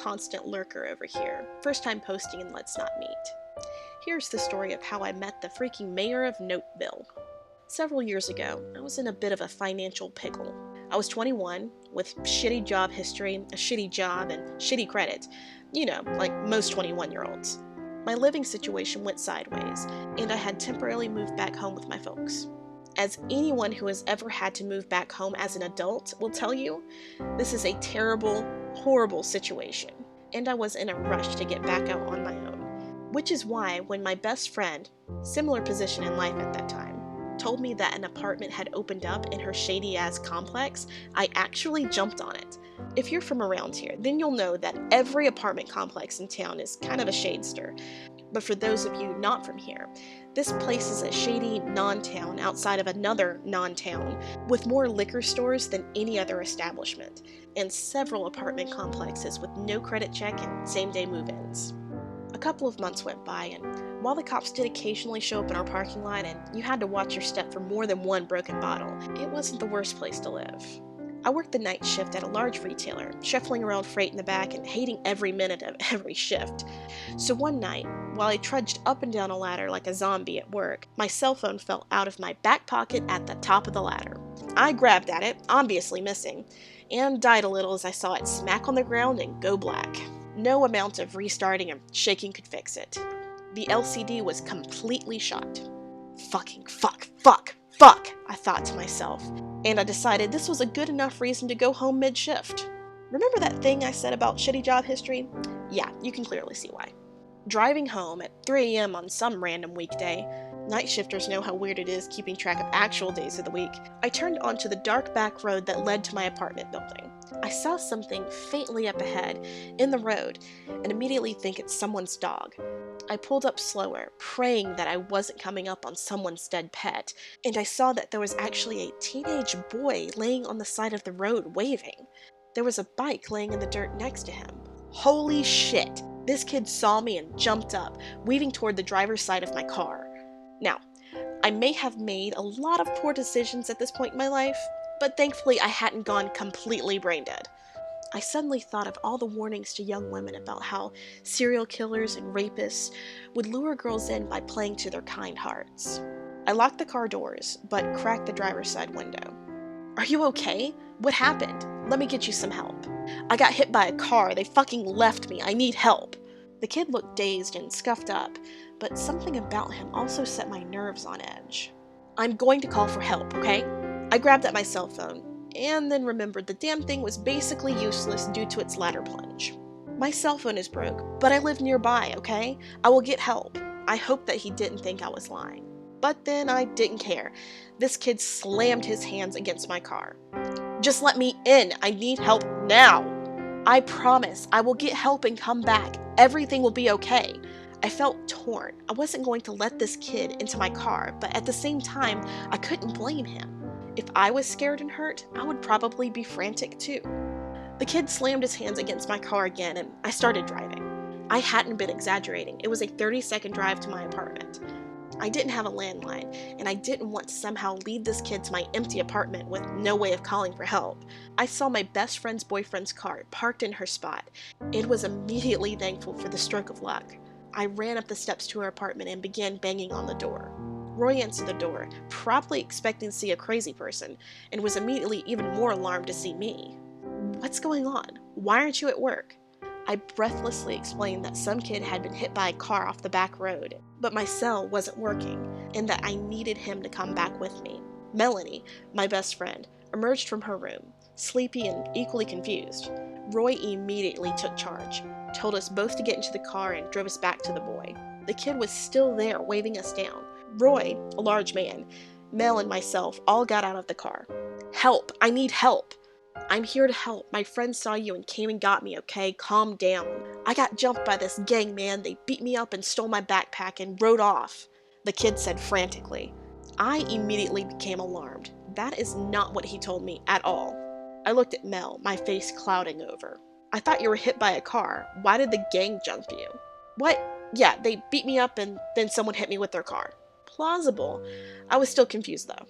constant lurker over here. First time posting in Let's Not Meet. Here's the story of how I met the freaking mayor of Noteville. Several years ago, I was in a bit of a financial pickle. I was 21, with shitty job history, a shitty job, and shitty credit. You know, like most 21-year-olds. My living situation went sideways, and I had temporarily moved back home with my folks. As anyone who has ever had to move back home as an adult will tell you, this is a terrible, horrible situation, and I was in a rush to get back out on my own. Which is why when my best friend, similar position in life at that time, told me that an apartment had opened up in her shady-ass complex, I actually jumped on it. If you're from around here, then you'll know that every apartment complex in town is kind of a shadester. But for those of you not from here, this place is a shady non-town outside of another non-town with more liquor stores than any other establishment, and several apartment complexes with no credit check and same-day move-ins. A couple of months went by, and while the cops did occasionally show up in our parking lot and you had to watch your step for more than one broken bottle, it wasn't the worst place to live. I worked the night shift at a large retailer, shuffling around freight in the back and hating every minute of every shift. So one night, while I trudged up and down a ladder like a zombie at work, my cell phone fell out of my back pocket at the top of the ladder. I grabbed at it, obviously missing, and died a little as I saw it smack on the ground and go black. No amount of restarting or shaking could fix it. The LCD was completely shot. Fucking fuck, I thought to myself, and I decided this was a good enough reason to go home mid-shift. Remember that thing I said about shitty job history? Yeah, you can clearly see why. Driving home at 3 a.m. on some random weekday, night shifters know how weird it is keeping track of actual days of the week, I turned onto the dark back road that led to my apartment building. I saw something faintly up ahead in the road and immediately think it's someone's dog. I pulled up slower, praying that I wasn't coming up on someone's dead pet, and I saw that there was actually a teenage boy laying on the side of the road waving. There was a bike laying in the dirt next to him. Holy shit! This kid saw me and jumped up, weaving toward the driver's side of my car. Now, I may have made a lot of poor decisions at this point in my life, but thankfully I hadn't gone completely brain dead. I suddenly thought of all the warnings to young women about how serial killers and rapists would lure girls in by playing to their kind hearts. I locked the car doors, but cracked the driver's side window. "Are you okay? What happened? Let me get you some help. I got hit by a car. They fucking left me. I need help." The kid looked dazed and scuffed up, but something about him also set my nerves on edge. "I'm going to call for help, okay?" I grabbed at my cell phone, and then remembered the damn thing was basically useless due to its ladder plunge. "My cell phone is broke, but I live nearby, okay? I will get help." I hoped that he didn't think I was lying. But then I didn't care. This kid slammed his hands against my car. "Just let me in. I need help now. I promise I will get help and come back. Everything will be okay." I felt torn. I wasn't going to let this kid into my car, but at the same time, I couldn't blame him. If I was scared and hurt, I would probably be frantic too. The kid slammed his hands against my car again, and I started driving. I hadn't been exaggerating. It was a 30-second drive to my apartment. I didn't have a landline, and I didn't want to somehow lead this kid to my empty apartment with no way of calling for help. I saw my best friend's boyfriend's car parked in her spot, and was immediately thankful for the stroke of luck. I ran up the steps to her apartment and began banging on the door. Roy answered the door, probably expecting to see a crazy person, and was immediately even more alarmed to see me. "What's going on? Why aren't you at work?" I breathlessly explained that some kid had been hit by a car off the back road, but my cell wasn't working, and that I needed him to come back with me. Melanie, my best friend, emerged from her room, sleepy and equally confused. Roy immediately took charge, told us both to get into the car, and drove us back to the boy. The kid was still there, waving us down. Roy, a large man, Mel and myself all got out of the car. "Help! I need help!" "I'm here to help. My friend saw you and came and got me, okay? Calm down." "I got jumped by this gang, man. They beat me up and stole my backpack and rode off," the kid said frantically. I immediately became alarmed. That is not what he told me at all. I looked at Mel, my face clouding over. "I thought you were hit by a car. Why did the gang jump you?" "What? Yeah, they beat me up and then someone hit me with their car." Plausible. I was still confused though.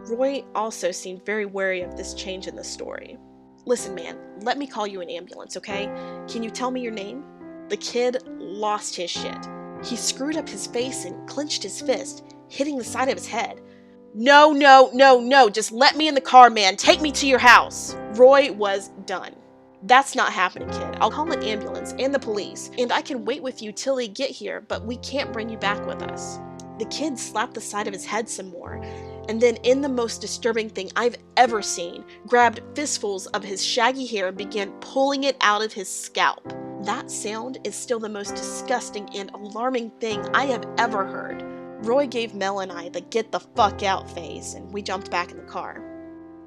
Roy also seemed very wary of this change in the story. Listen, man, let me call you an ambulance, okay? Can you tell me your name? The kid lost his shit. He screwed up his face and clenched his fist, hitting the side of his head. No, no, no, no, just let me in the car, man. Take me to your house. Roy was done. That's not happening, kid. I'll call an ambulance and the police, and I can wait with you till they get here, but we can't bring you back with us. The kid slapped the side of his head some more, and then, in the most disturbing thing I've ever seen, grabbed fistfuls of his shaggy hair and began pulling it out of his scalp. That sound is still the most disgusting and alarming thing I have ever heard. Roy gave Mel and I the get the fuck out face, and we jumped back in the car.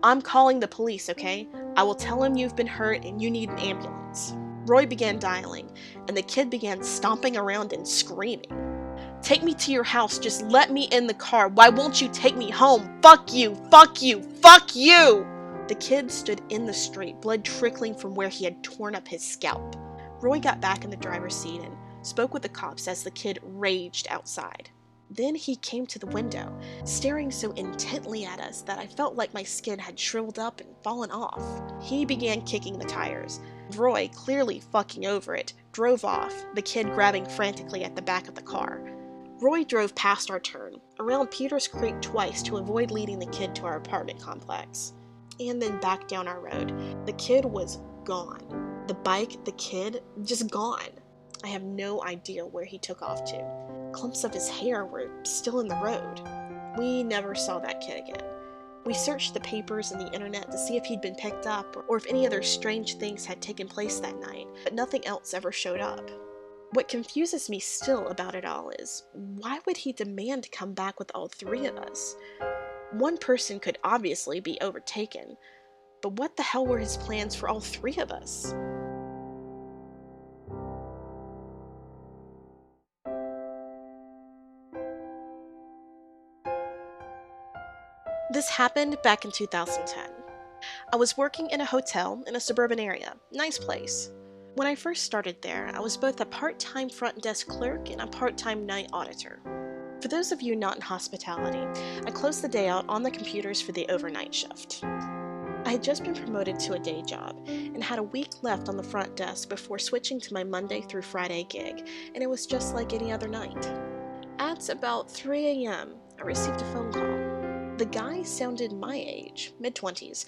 I'm calling the police, okay? I will tell him you've been hurt and you need an ambulance. Roy began dialing, and the kid began stomping around and screaming. Take me to your house, just let me in the car. Why won't you take me home? Fuck you, fuck you, fuck you! The kid stood in the street, blood trickling from where he had torn up his scalp. Roy got back in the driver's seat and spoke with the cops as the kid raged outside. Then he came to the window, staring so intently at us that I felt like my skin had shriveled up and fallen off. He began kicking the tires. Roy, clearly fucking over it, drove off, the kid grabbing frantically at the back of the car. Roy drove past our turn, around Peters Creek twice to avoid leading the kid to our apartment complex, and then back down our road. The kid was gone. The bike, the kid, just gone. I have no idea where he took off to. Clumps of his hair were still in the road. We never saw that kid again. We searched the papers and the internet to see if he'd been picked up or if any other strange things had taken place that night, but nothing else ever showed up. What confuses me still about it all is, why would he demand to come back with all three of us? One person could obviously be overtaken, but what the hell were his plans for all three of us? This happened back in 2010. I was working in a hotel in a suburban area. Nice place. When I first started there, I was both a part-time front desk clerk and a part-time night auditor. For those of you not in hospitality, I closed the day out on the computers for the overnight shift. I had just been promoted to a day job and had a week left on the front desk before switching to my Monday through Friday gig, and it was just like any other night. At about 3 a.m., I received a phone call. The guy sounded my age, mid-20s,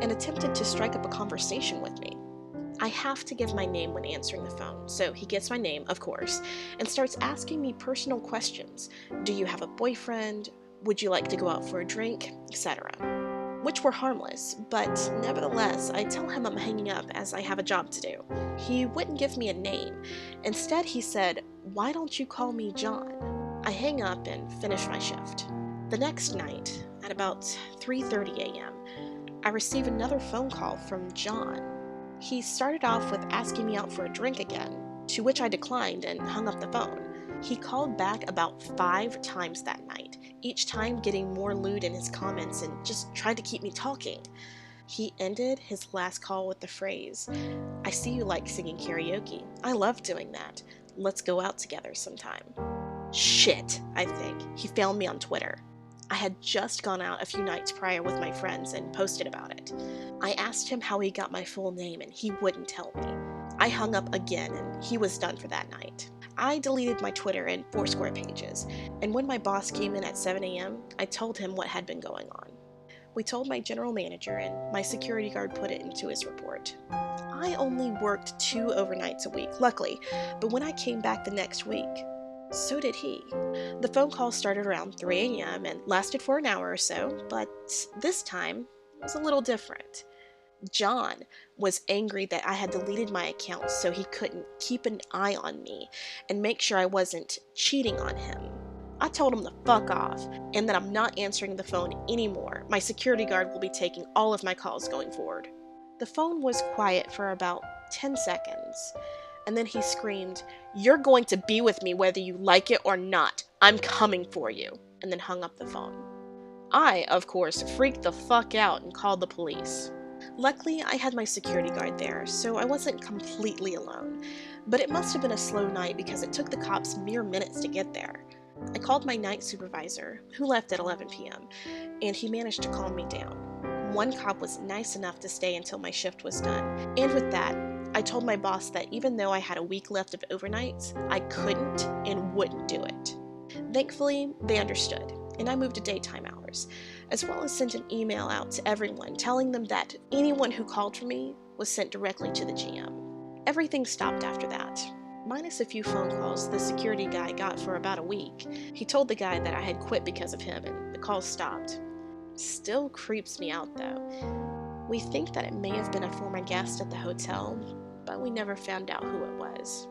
and attempted to strike up a conversation with me. I have to give my name when answering the phone, so he gets my name, of course, and starts asking me personal questions. Do you have a boyfriend? Would you like to go out for a drink? Etc. Which were harmless, but nevertheless, I tell him I'm hanging up as I have a job to do. He wouldn't give me a name. Instead, he said, "Why don't you call me John?" I hang up and finish my shift. The next night, at about 3:30 a.m., I receive another phone call from John. He started off with asking me out for a drink again, to which I declined and hung up the phone. He called back about 5 times that night, each time getting more lewd in his comments and just tried to keep me talking. He ended his last call with the phrase, "I see you like singing karaoke. I love doing that. Let's go out together sometime." Shit, I think. He found me on Twitter. I had just gone out a few nights prior with my friends and posted about it. I asked him how he got my full name and he wouldn't tell me. I hung up again and he was done for that night. I deleted my Twitter and Foursquare pages, and when my boss came in at 7 a.m., I told him what had been going on. We told my general manager and my security guard put it into his report. I only worked 2 overnights a week, luckily, but when I came back the next week, so did he. The phone call started around 3 a.m. and lasted for an hour or so, but this time was a little different. John was angry that I had deleted my account so he couldn't keep an eye on me and make sure I wasn't cheating on him. I told him to fuck off and that I'm not answering the phone anymore. My security guard will be taking all of my calls going forward. The phone was quiet for about 10 seconds. And then he screamed, "You're going to be with me whether you like it or not. I'm coming for you," and then hung up the phone. I, of course, freaked the fuck out and called the police. Luckily, I had my security guard there, so I wasn't completely alone. But it must have been a slow night because it took the cops mere minutes to get there. I called my night supervisor, who left at 11 p.m., and he managed to calm me down. One cop was nice enough to stay until my shift was done, and with that, I told my boss that even though I had a week left of overnights, I couldn't and wouldn't do it. Thankfully, they understood, and I moved to daytime hours, as well as sent an email out to everyone telling them that anyone who called for me was sent directly to the GM. Everything stopped after that, minus a few phone calls the security guy got for about a week. He told the guy that I had quit because of him, and the calls stopped. Still creeps me out, though. We think that it may have been a former guest at the hotel, but we never found out who it was.